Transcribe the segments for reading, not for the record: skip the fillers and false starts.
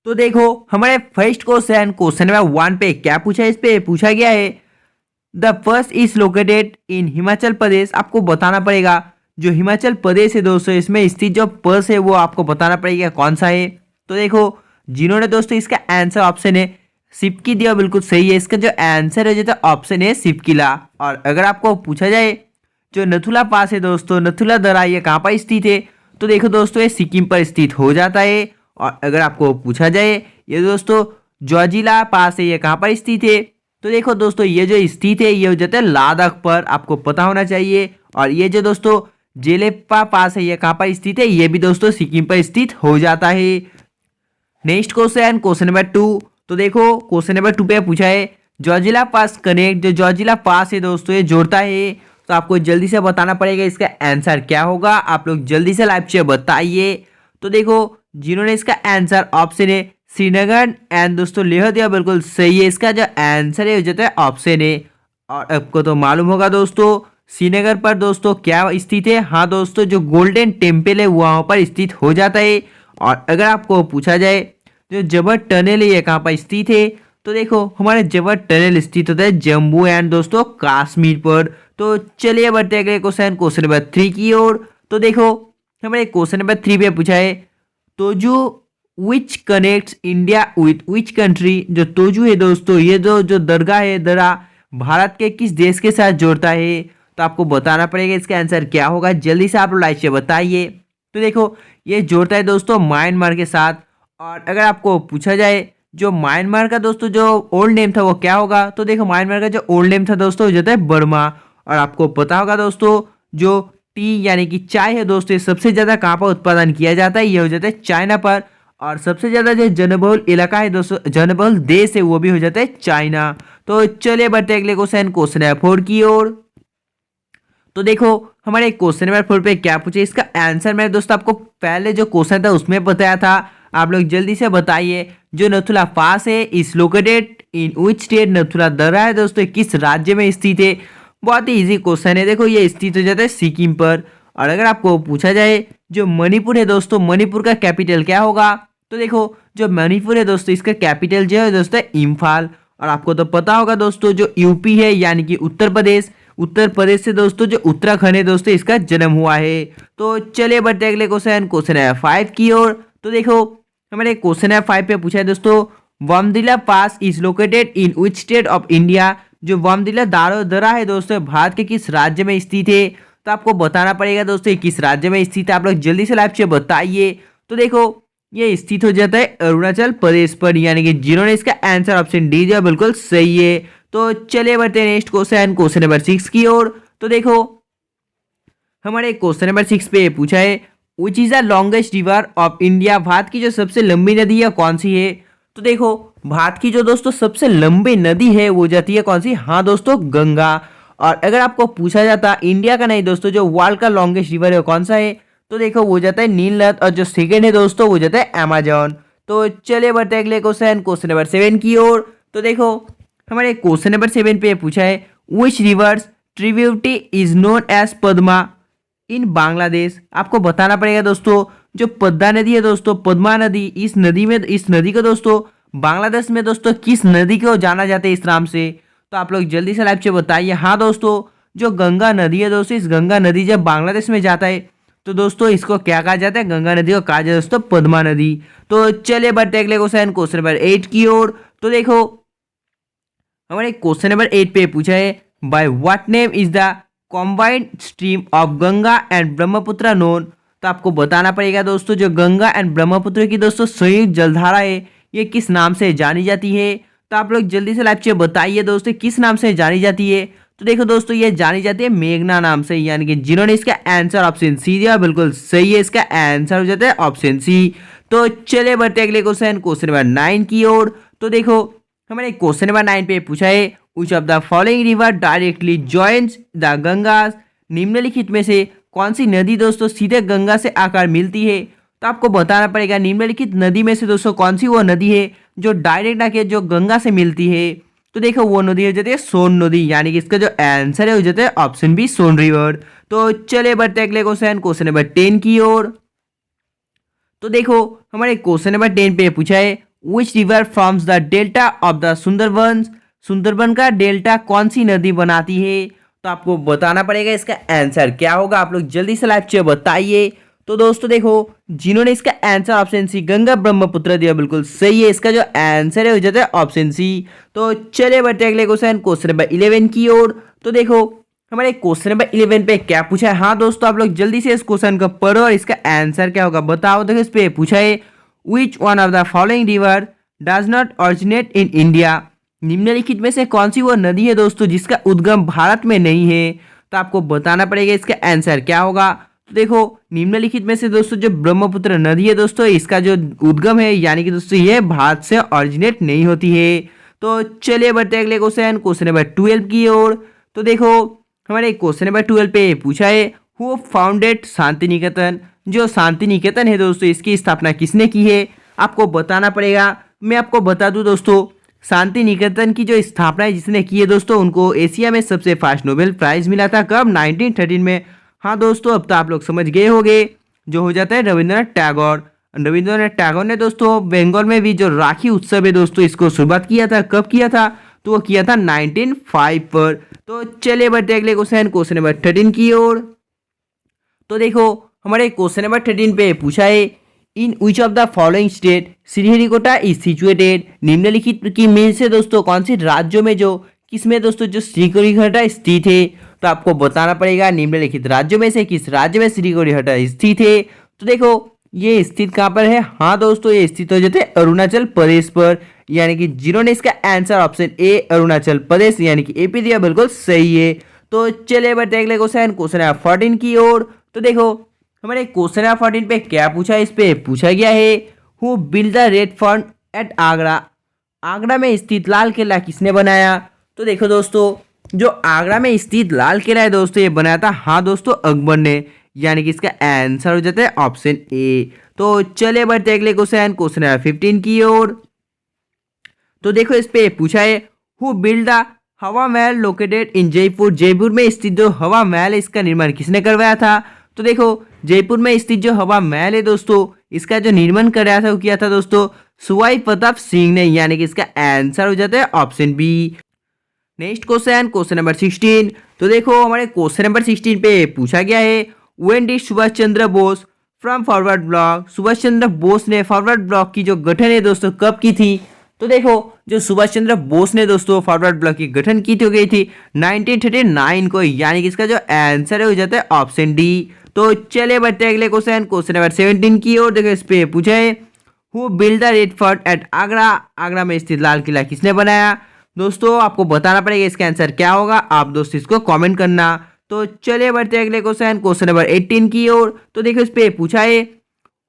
तो देखो हमारे फर्स्ट क्वेश्चन नंबर 1 पे क्या पूछा है, इस पे पूछा गया है the first is located in Himachal Pradesh. आपको बताना पड़ेगा जो हिमाचल प्रदेश है दोस्तों, इसमें स्थित जो पर्स है वो आपको बताना पड़ेगा कौन सा है। तो देखो जिन्होंने दोस्तों इसका आंसर ऑप्शन है सिपकी दिया, बिल्कुल सही है। इसका जो आंसर है जो ऑप्शन है सिपकिला। और अगर आपको पूछा जाए जो नथुला पास है दोस्तों, नथुला दर्रा, ये कहाँ पर स्थित है, तो देखो दोस्तों ये सिक्किम पर स्थित हो जाता है। और अगर आपको पूछा जाए ये दोस्तों जोजिला पास है, ये कहाँ पर स्थित है, तो देखो दोस्तों ये जो स्थित है ये हो जाता है लद्दाख पर, आपको पता होना चाहिए। और ये जो दोस्तों जेलेपा पास है ये कहाँ पर स्थित है, ये भी दोस्तों सिक्किम पर स्थित हो जाता है। Next question number 2। तो देखो क्वेश्चन नंबर 2 पे पूछा है जोजिला पास कनेक्ट, जो जोजिला पास है दोस्तों ये जोड़ता है। तो आपको जल्दी से बताना पड़ेगा इसका आंसर क्या होगा, आप लोग जल्दी से लाइव से बताइए। तो देखो जिन्होंने इसका आंसर ऑप्शन है श्रीनगर एंड दोस्तों लेह दिया, बिल्कुल सही है। इसका जो आंसर है जो है ऑप्शन है। और आपको तो मालूम होगा दोस्तों श्रीनगर पर दोस्तों क्या स्थित है, हाँ दोस्तों जो गोल्डन टेम्पल है वहाँ पर स्थित हो जाता है। और अगर आपको पूछा जाए जो जबर टनल है ये कहाँ पर स्थित है, तो देखो हमारे जबर टनल स्थित होता है जम्मू एंड दोस्तों कश्मीर पर। तो चलिए बढ़ते हैं अगले क्वेश्चन नंबर 3 की ओर। तो देखो हमारे क्वेश्चन नंबर 3 पे पूछा है तोजू which connects India with which country. जो तोजू है दोस्तों ये जो दरगाह है, दर्रा भारत के किस देश के साथ जोड़ता है। तो आपको बताना पड़ेगा इसका आंसर क्या होगा, जल्दी से आप लोग लाइक से बताइए। तो देखो ये जोड़ता है दोस्तों म्यांमार के साथ। और अगर आपको पूछा जाए जो म्यांमार का दोस्तों जो ओल्ड नेम था वो क्या होगा, तो देखो म्यांमार का जो ओल्ड नेम था दोस्तों वो जाता है बर्मा। और आपको पता होगा दोस्तों जो टी यानी कि चाय है दोस्तों, ये सबसे ज़्यादा कहाँ पर उत्पादन किया जाता है, ये हो जाता है चाइना पर। और सबसे ज़्यादा जो जनबहुल इलाका है दोस्तों, जनबहुल देश है, वो भी हो जाता है चाइना। तो चलिए बढ़ते अगले क्वेश्चन नंबर 4 की ओर। तो देखो हमारे क्वेश्चन नंबर 4 पे क्या पूछे, इसका आंसर मैं दोस्तों आपको पहले जो क्वेश्चन था उसमें बताया था, आप लोग जल्दी से बताइए। जो नथुला पास है इस लोकेटेड इन विच स्टेट। नथुला दर्रा है दोस्तों किस राज्य में स्थित है, बहुत ही इजी क्वेश्चन है। देखो ये स्थित हो जाता है सिक्किम पर। और अगर आपको पूछा जाए जो मणिपुर है दोस्तों, मणिपुर का कैपिटल क्या होगा, तो देखो जो मणिपुर है दोस्तों इसका कैपिटल जो है दोस्तों इम्फाल। और आपको तो पता होगा दोस्तों जो यूपी है यानी कि उत्तर प्रदेश, उत्तर प्रदेश से दोस्तों जो उत्तराखंड है दोस्तों इसका जन्म हुआ है। तो चलिए बढ़ते अगले क्वेश्चन है 5 की ओर। तो देखो हमारे क्वेश्चन है 5 पे पूछा है दोस्तों Bomdila pass is located in which state of India. जो वामदिला दर्रा है दोस्तों भारत के किस राज्य में स्थित है, तो आपको बताना पड़ेगा दोस्तों किस राज्य में स्थित है, आप लोग जल्दी से लाइव से बताइए। तो देखो ये स्थित हो जाता है अरुणाचल प्रदेश पर, यानी कि जिन्होंने इसका आंसर ऑप्शन डी दिया बिल्कुल सही है। तो चलिए बढ़ते हैं नेक्स्ट क्वेश्चन नंबर 6 की ओर। तो देखो हमारे क्वेश्चन नंबर 6 पे पूछा है which is the longest river of India. Bharat की जो सबसे लंबी नदी है कौन सी है, तो देखो भारत की जो दोस्तों सबसे लंबी नदी है वो जाती है कौन सी, हाँ दोस्तों गंगा। और अगर आपको पूछा जाता इंडिया का नहीं दोस्तों जो वर्ल्ड का लॉन्गेस्ट रिवर है कौन सा है, तो देखो वो जाता है नील नद। और जो सेकेंड है दोस्तों वो जाता है अमेजोन। तो चलिए बढ़ते हैं अगले क्वेश्चन नंबर 7 की ओर। तो देखो हमारे क्वेश्चन नंबर 7 पे पूछा है which rivers tributary is known as Padma in Bangladesh. आपको बताना पड़ेगा दोस्तों जो पद्मा नदी है दोस्तों, पद्मा नदी, इस नदी को दोस्तों बांग्लादेश में दोस्तों किस नदी को जाना जाता है इस नाम से, तो आप लोग जल्दी से लाइव से बताइए। हाँ दोस्तों जो गंगा नदी है दोस्तों, इस गंगा नदी जब बांग्लादेश में जाता है तो दोस्तों इसको क्या कहा जाता है, गंगा नदी को कहा जाता है दोस्तों पद्मा नदी। तो चलिए बढ़ते अगले क्वेश्चन नंबर 8 की ओर। तो देखो हमारे क्वेश्चन नंबर 8 पे पूछा है by what name is the combined stream of Ganga and Brahmaputra known. तो आपको बताना पड़ेगा दोस्तों जो गंगा एंड ब्रह्मपुत्र की दोस्तों संयुक्त जलधारा है ये किस नाम से जानी जाती है, तो आप लोग जल्दी से लाइव से बताइए दोस्तों किस नाम से जानी जाती है। तो देखो दोस्तों ये जानी जाती है मेघना नाम से, यानी कि जिन्होंने इसका आंसर ऑप्शन सी दिया बिल्कुल सही है, इसका आंसर हो जाता है ऑप्शन सी। तो चलिए बढ़ते अगले क्वेश्चन नंबर 9 की ओर। तो देखो हमारे क्वेश्चन नंबर 9 पे पूछा है विच of the following river directly joins the Ganga. निम्नलिखित में से कौन सी नदी दोस्तों सीधे गंगा से आकर मिलती है, तो आपको बताना पड़ेगा निम्नलिखित नदी में से दोस्तों कौन सी वो नदी है जो डायरेक्ट आके जो गंगा से मिलती है। तो देखो वो नदी हो जाती है सोन नदी, यानी कि इसका जो आंसर है हो जाता है ऑप्शन बी सोन रिवर। तो चलिए बढ़ते अगले क्वेश्चन नंबर 10 की ओर। तो देखो हमारे क्वेश्चन नंबर 10 पे पूछा है which river forms the delta of the Sundarban, Sundarban का डेल्टा कौन सी नदी बनाती है? तो आपको बताना पड़ेगा इसका आंसर क्या होगा। आप लोग जल्दी से लाइव चेक बताइए। तो दोस्तों देखो, जिन्होंने इसका answer option C Ganga Brahmaputra दिया बिल्कुल सही है। इसका जो आंसर है वो जाता है ऑप्शन सी। तो चलिए बढ़ते अगले क्वेश्चन नंबर 11 की ओर। तो देखो हमारे क्वेश्चन नंबर 11 पे क्या पूछा है। हाँ दोस्तों, आप लोग जल्दी से इस क्वेश्चन को पढ़ो और इसका आंसर क्या होगा बताओ। देखो इस पे पूछा है which one of the following river does not originate in India. निम्नलिखित में से कौन सी वो नदी है दोस्तों जिसका उद्गम भारत में नहीं है? तो आपको बताना पड़ेगा इसका आंसर क्या होगा। तो देखो निम्नलिखित में से दोस्तों जो ब्रह्मपुत्र नदी है दोस्तों, इसका जो उद्गम है यानी कि दोस्तों ये भारत से ऑरिजिनेट नहीं होती है। तो चलिए बढ़ते अगले क्वेश्चन नंबर 12 की ओर। तो देखो हमारे क्वेश्चन नंबर 12 पे पूछा है हु फाउंडेड शांति निकेतन। जो शांति निकेतन है दोस्तों, इसकी स्थापना किसने की है? आपको बताना पड़ेगा। मैं आपको बता दूं दोस्तों, शांति निकेतन की जो स्थापना है जिसने की है दोस्तों, उनको एशिया में सबसे फास्ट नोबेल प्राइज मिला था। कब? 1913 में। हाँ दोस्तों, अब तो आप लोग समझ गए होंगे, जो हो जाता है रविंद्रनाथ टैगोर। रविंद्रनाथ टैगोर ने दोस्तों बंगाल में भी जो राखी उत्सव है दोस्तों, इसको शुरुआत किया था। कब किया था? तो वो किया था 1905 पर। तो चलिए बढ़ते अगले क्वेश्चन नंबर 13 की ओर। तो देखो हमारे क्वेश्चन नंबर 13 पे पूछा है in which of the following state Sriharikota is situated. निम्नलिखित की में से दोस्तों कौन से राज्यों में जो किसमें दोस्तों जो श्रीहरिकोटा स्थित है? तो आपको बताना पड़ेगा निम्नलिखित राज्यों में से किस राज्य में श्रीहरिकोटा स्थित है। तो देखो ये स्थित कहाँ पर है? हाँ दोस्तों, ये स्थित हो जाते हैं अरुणाचल प्रदेश पर, यानी कि जिन्होंने इसका answer option A Arunachal Pradesh यानी कि एपी दिया बिल्कुल सही है। तो चलिए बढ़ते अगले क्वेश्चन नंबर 14 की ओर। तो देखो हमारे क्वेश्चन नंबर 14 पे क्या पूछा है। इस पे पूछा गया है who build the red fort eight Agra. Agra में स्थित लाल किला किसने बनाया? तो देखो दोस्तों, जो आगरा में स्थित लाल किला है दोस्तों, ये बनाया था हाँ दोस्तों अकबर ने, यानी कि इसका आंसर हो जाता है ऑप्शन ए। तो चलिए बढ़ते अगले क्वेश्चन नंबर 15 की ओर। तो देखो इस पे पूछा है हु बिल्ड द हवा महल लोकेटेड इन जयपुर। जयपुर में स्थित जो हवा महल है इसका निर्माण किसने करवाया था? तो देखो जयपुर में स्थित जो हवा महल है दोस्तों, इसका जो निर्माण कराया था वो किया था दोस्तों सवाई प्रताप सिंह ने, यानी कि इसका आंसर हो जाता है option B. Next question number 16। तो देखो हमारे क्वेश्चन नंबर 16 पे पूछा गया है when did Subhash Chandra Bose from Forward Bloc. Subhash Chandra Bose ने फॉरवर्ड ब्लॉक की जो गठन है दोस्तों कब की थी? तो देखो जो सुभाष चंद्र बोस ने दोस्तों फॉरवर्ड ब्लॉक की गठन की गई थी 1939 को, यानी कि इसका जो आंसर है हो जाता है ऑप्शन डी। तो चलिए बढ़ते अगले क्वेश्चन नंबर 17 की ओर। देखो इस पे पूछा है who build the red fort eight Agra. Agra में स्थित लाल किला किसने बनाया? दोस्तों आपको बताना पड़ेगा इसका आंसर क्या होगा। आप दोस्तों इसको कमेंट करना। तो चलिए बढ़ते अगले क्वेश्चन नंबर 18 की ओर। तो देखो इस पे पूछा है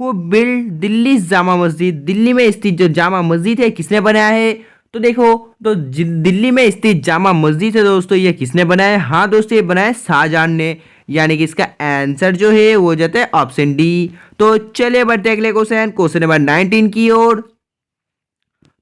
हु बिल्ड दिल्ली जामा मस्जिद। दिल्ली में स्थित जो जामा मस्जिद है किसने बनाया है? तो देखो तो दिल्ली में स्थित जामा मस्जिद है दोस्तों, ये किसने बनाया है? हाँ दोस्तों, ये बनाया शाहजहां ने, यानी कि इसका आंसर जो है वो जाता है ऑप्शन डी। तो चलिए बढ़ते अगले क्वेश्चन नंबर 19 की ओर।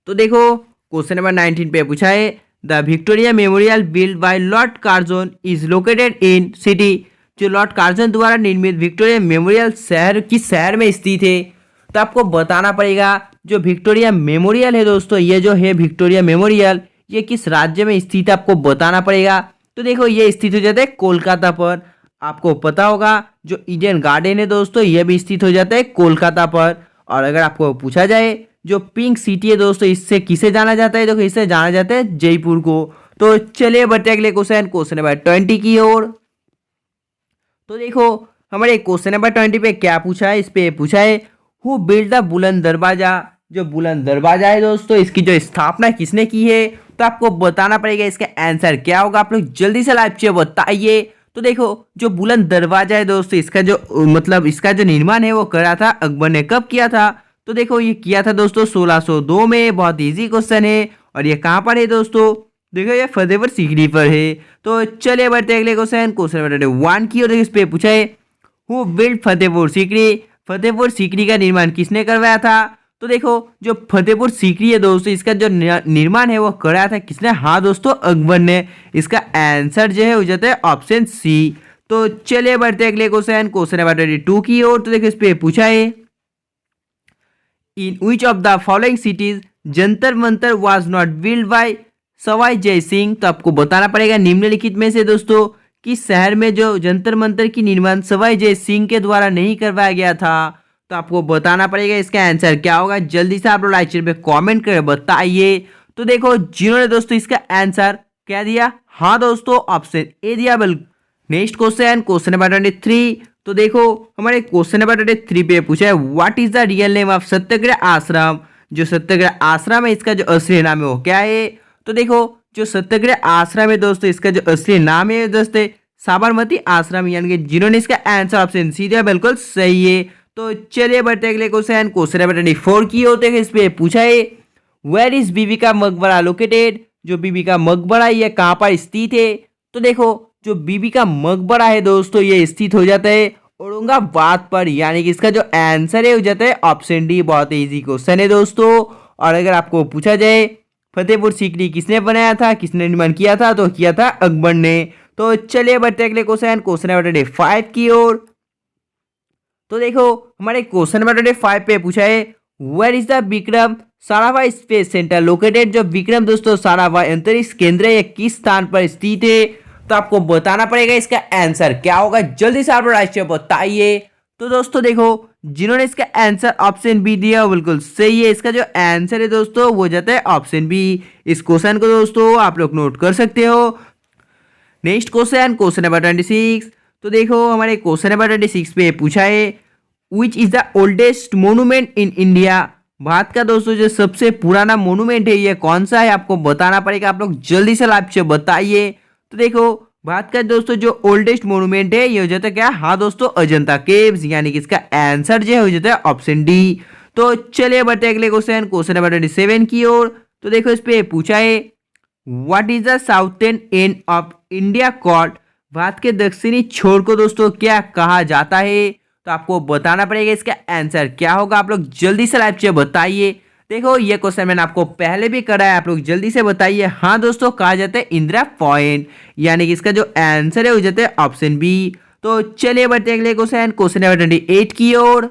तो देखो क्वेश्चन नंबर 19 पे पूछा है the Victoria memorial build by Lord Curzon is located in city. जो लॉर्ड कार्जन द्वारा निर्मित विक्टोरिया मेमोरियल शहर किस शहर में स्थित है? तो आपको बताना पड़ेगा जो विक्टोरिया मेमोरियल है दोस्तों, ये जो है विक्टोरिया मेमोरियल ये किस राज्य में स्थित है आपको बताना पड़ेगा। तो देखो ये स्थित हो जाता है कोलकाता पर। आपको पता होगा जो ईडन गार्डन है दोस्तों, ये भी स्थित हो जाता है कोलकाता पर। और अगर आपको पूछा जाए जो पिंक सिटी है दोस्तों, इससे किसे जाना जाता है? देखो इससे जाना जाता है जयपुर को। तो चलिए बढ़ते अगले क्वेश्चन नंबर 20 की ओर। तो देखो हमारे क्वेश्चन नंबर 20 पे क्या पूछा है। इस पे पूछा है हु बिल्ड द बुलंद दरवाजा। जो बुलंद दरवाजा है दोस्तों, इसकी जो स्थापना किसने की है? तो आपको बताना पड़ेगा इसका आंसर क्या होगा। आप लोग जल्दी से लाइव से बताइए। तो देखो जो बुलंद दरवाजा है दोस्तों, इसका जो मतलब इसका जो निर्माण है वो करा था अकबर ने। कब किया था? तो देखो ये किया था दोस्तों 1602 में। बहुत इजी क्वेश्चन है। और ये कहाँ पर है दोस्तों? देखो ये फतेहपुर सीकरी पर है। तो चलिए बढ़ते अगले क्वेश्चन नंबर 1 की ओर। इस पे पूछा है हु बिल्ड फतेहपुर सीकरी। फतेहपुर सीकरी का निर्माण किसने करवाया था? तो देखो जो फतेहपुर सीकरी है दोस्तों, इसका जो निर्माण है वो कराया था किसने? हाँ दोस्तों अकबर ने। इसका आंसर जो है हो जाता है ऑप्शन सी। तो चलिए बढ़ते अगले क्वेश्चन नंबर 22 की ओर। तो देखो इस पे पूछा है in which of the following cities Jantar Mantar was not build by Sawai Jai Singh. तो आपको बताना पड़ेगा निम्नलिखित में से दोस्तों किस शहर में जो जंतर मंतर की निर्माण सवाई जय सिंह के द्वारा नहीं करवाया गया था। तो आपको बताना पड़ेगा इसका आंसर क्या होगा। जल्दी से आप लोग लाइक पे कमेंट कर बताइए। तो देखो जिन्होंने दोस्तों इसका आंसर क्या दिया, हाँ दोस्तों ऑप्शन ए दिया। बिल्कुल। Next question number 23। तो देखो हमारे क्वेश्चन नंबर 23 पे पूछा है what is the real name of Satyagraha ashram. जो सत्याग्रह आश्रम है इसका जो असली नाम है वो क्या है। तो देखो जो सत्याग्रह आश्रम है दोस्तों इसका जो असली नाम है दोस्तों साबरमती आश्रम, यानी कि जिन्होंने इसका आंसर ऑप्शन सी दिया बिल्कुल सही है। तो चलिए बढ़ते अगले क्वेश्चन नंबर 24 की होते हैं। इस पे पूछा है वेयर इज बीबी का मकबरा लोकेटेड। जो बीबी का मकबरा है ये कहाँ पर स्थित है। तो देखो जो बीबी का मकबरा है दोस्तों ये स्थित हो जाता है औरंगाबाद पर, यानी कि इसका जो आंसर है हो जाता है ऑप्शन डी। बहुत इजी क्वेश्चन है दोस्तों। और अगर आपको पूछा जाए फतेहपुर सीकरी किसने बनाया था, किसने निर्माण किया था, तो किया था अकबर ने। तो चलिए बढ़ते अगले क्वेश्चन नंबर 25 की ओर। तो देखो हमारे क्वेश्चन नंबर 25 पे पूछा है where is the Vikram Sarabhai space centre located. जो विक्रम दोस्तों साराभाई अंतरिक्ष केंद्र है किस स्थान पर स्थित है। तो आपको बताना पड़ेगा इसका आंसर क्या होगा। जल्दी से आप लोग राष्ट्रीय बताइए। तो दोस्तों देखो जिन्होंने इसका आंसर ऑप्शन बी दिया वो बिल्कुल सही है। इसका जो आंसर है दोस्तों वो जाता है ऑप्शन बी। इस क्वेश्चन को दोस्तों आप लोग नोट कर सकते हो। Next question number 26। तो देखो हमारे क्वेश्चन नंबर 26 पे पूछा है which is the oldest monument in India. Bharat का दोस्तों जो सबसे पुराना मोन्यूमेंट है ये कौन सा है, आपको बताना पड़ेगा। आप लोग जल्दी से लाइव से बताइए। तो देखो भारत का दोस्तों जो ओल्डेस्ट मोन्यूमेंट है ये हो जाता है क्या, हाँ दोस्तों अजंता केव्स, यानी कि इसका आंसर जो हो जाता है ऑप्शन डी। तो चलिए बढ़ते अगले क्वेश्चन नंबर 27 की ओर। तो देखो इस पे पूछा है what is the southern end of India called. Bharat के दक्षिणी छोर को दोस्तों क्या कहा जाता है। तो आपको बताना पड़ेगा इसका आंसर क्या होगा। आप लोग जल्दी से लाइव से बताइए। देखो ये क्वेश्चन मैंने आपको पहले भी करा है, आप लोग जल्दी से बताइए। हाँ दोस्तों कहा जाता है इंदिरा पॉइंट, यानी कि इसका जो आंसर है वो जाता है ऑप्शन बी। तो चलिए बढ़ते अगले क्वेश्चन नंबर 28 की ओर।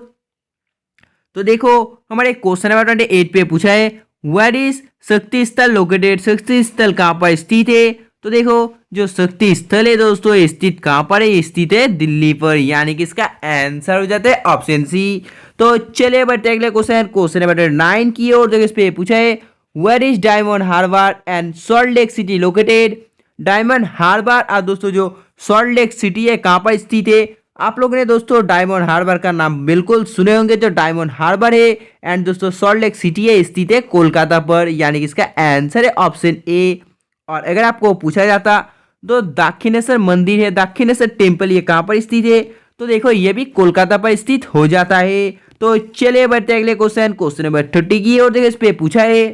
तो देखो हमारे क्वेश्चन नंबर 28 पे पूछा है वेयर इज शक्ति स्थल लोकेटेड। शक्ति स्थल कहाँ पर स्थित है। तो देखो जो शक्ति स्थल है दोस्तों स्थित कहाँ पर है, स्थित है दिल्ली पर, यानी कि इसका आंसर हो जाता है ऑप्शन सी। तो चलिए बढ़ते अगले क्वेश्चन नंबर 9 की ओर। देखो इस पे पूछा है where is Diamond Harbour and Salt Lake City located. Diamond Harbour और दोस्तों जो सॉल्ट लेक सिटी है कहाँ पर स्थित है। आप लोगों ने दोस्तों डायमंड हार्बर का नाम बिल्कुल सुने होंगे। जो डायमंड हार्बर है एंड दोस्तों सॉल्ट लेक सिटी है स्थित है कोलकाता पर, यानी कि इसका आंसर है ऑप्शन ए। और अगर आपको पूछा जाता तो दक्षिणेश्वर मंदिर है, दक्षिणेश्वर टेम्पल ये कहाँ पर स्थित है। तो देखो ये भी कोलकाता पर स्थित हो जाता है। तो चलिए बढ़ते अगले क्वेश्चन नंबर 30 की और देखो इस पे पूछा है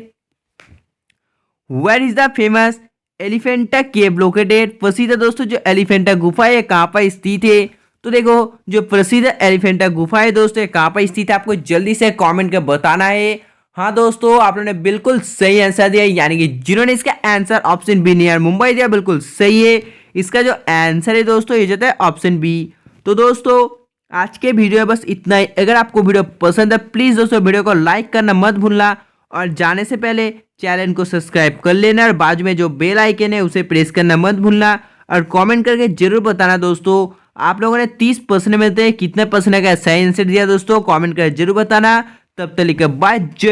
where is the famous Elephanta cave located. प्रसिद्ध दोस्तों जो एलिफेंटा गुफा है कहाँ पर स्थित है। तो देखो जो प्रसिद्ध एलिफेंटा गुफा है दोस्तों कहाँ पर स्थित है, आपको जल्दी से कमेंट कर बताना है। हाँ दोस्तों आप लोगों ने बिल्कुल सही आंसर दिया, यानी कि जिन्होंने इसका answer option be near Mumbai दिया बिल्कुल सही है। इसका जो आंसर है दोस्तों ये जाता है ऑप्शन बी। तो दोस्तों आज के वीडियो में बस इतना ही। अगर आपको वीडियो पसंद है प्लीज दोस्तों वीडियो को लाइक करना मत भूलना और जाने से पहले चैनल को सब्सक्राइब कर लेना और बाजू में जो बेल आइकन है उसे प्रेस करना मत भूलना और कमेंट करके जरूर बताना दोस्तों आप लोगों ने 30% में से कितने % का सही आंसर दिया दोस्तों कमेंट करके जरूर बताना। तब तक बाय।